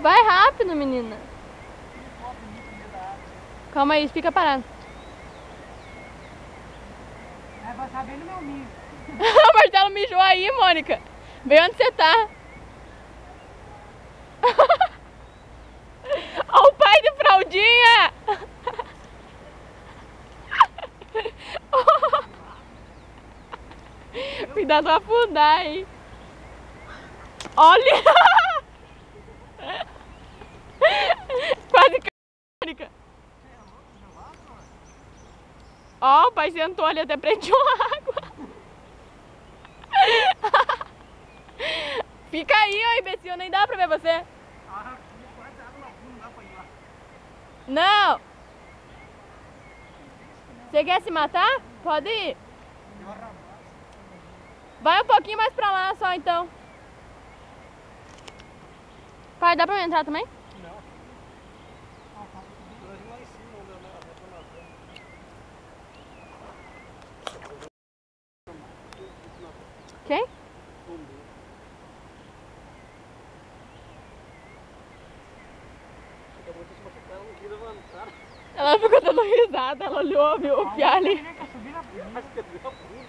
Vai rápido, menina. Calma aí, fica parado. Vai passar bem no meu mijo. O Marcelo mijou aí, Mônica. Vem onde você tá. Olha o pai de fraldinha. Cuidado pra afundar, hein. Olha. Quase caiu, Mônica. Ó, o pai sentou ali até prendeu a água. Fica aí, ó, imbecil, nem dá pra ver você. Não! Você quer se matar? Pode ir. Vai um pouquinho mais pra lá só, então. Pai, dá pra eu entrar também? Não. Quem? Ela ficou dando risada, ela olhou, viu o piá ali.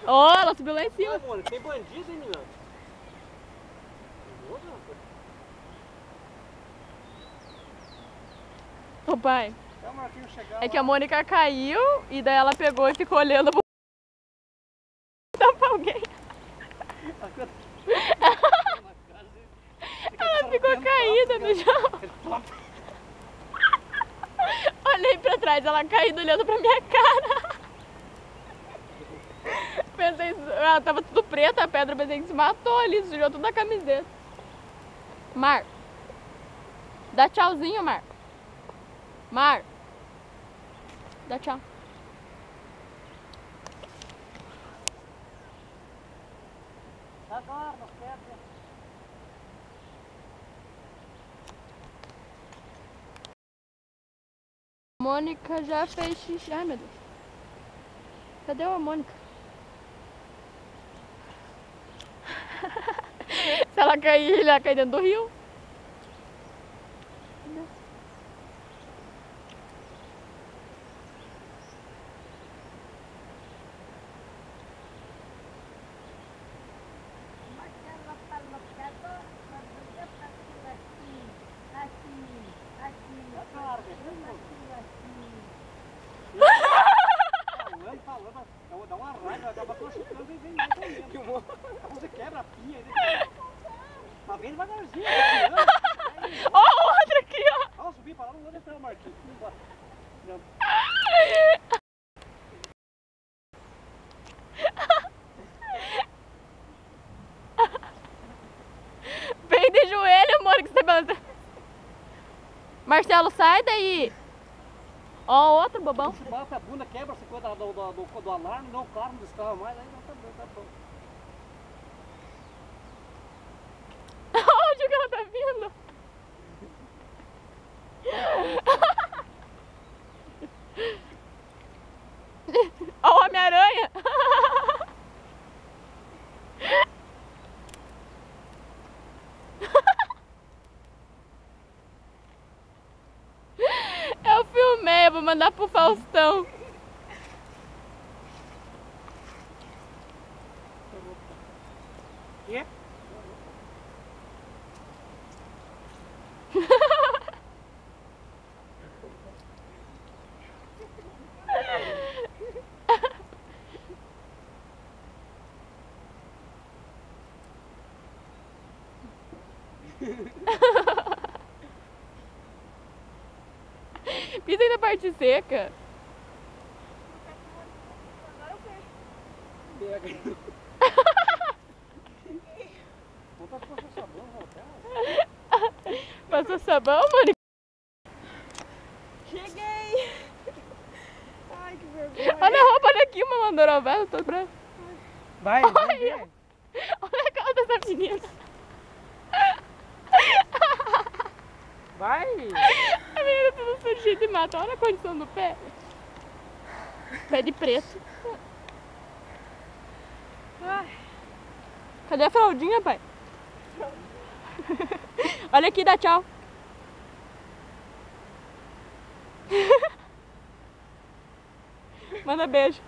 Ó, ela subiu lá em cima. Tem bandido, hein, menina? Ô pai, é que a Mônica caiu e daí ela pegou e ficou olhando pro... Dá pra alguém. Ela ficou caída no chão. Olhei pra trás, ela caída olhando pra minha cara. Pensei, ela tava tudo preta a pedra, pensei que se matou ali, sujou tudo a camiseta. Mar, dá tchauzinho, Mar. Mar, dá tchau. Agora, não quero. Mônica já fez xixi. Ai, meu Deus. Cadê a Mônica? Se ela cair, ela cai dentro do rio. Dá uma raiva, dá uma machucando e vem você quebra a pinha. Mas vem devagarzinho. Ó, o outro aqui, ó. Vamos subir para lá, não vou deixar o Marquinhos. Vem de joelho, Mônica, que você balança. Marcelo, sai daí. Ó, outro bobão. Se bate a bunda, quebra essa coisa do alarme, não, o carro não destrava mais, aí não tá bom, tá bom. Onde que ela tá vindo? Ó o Homem-Aranha. Eu filmei, eu vou mandar pro Faustão. Quê? Pisa aí na parte seca. Agora eu fecho. Vontade de passar sabão no hotel. Passou sabão, Mônica? Cheguei! Ai, que vergonha. Olha a roupa daqui, uma mandorovela, tô branca. Vai, Olha, vai ver. olha a cara dessa menina. Vai! A menina tudo sujinha de mato. Olha a condição do pé. Pé de preto. Ai. Cadê a fraldinha, pai? Olha aqui, dá tchau. Manda beijo.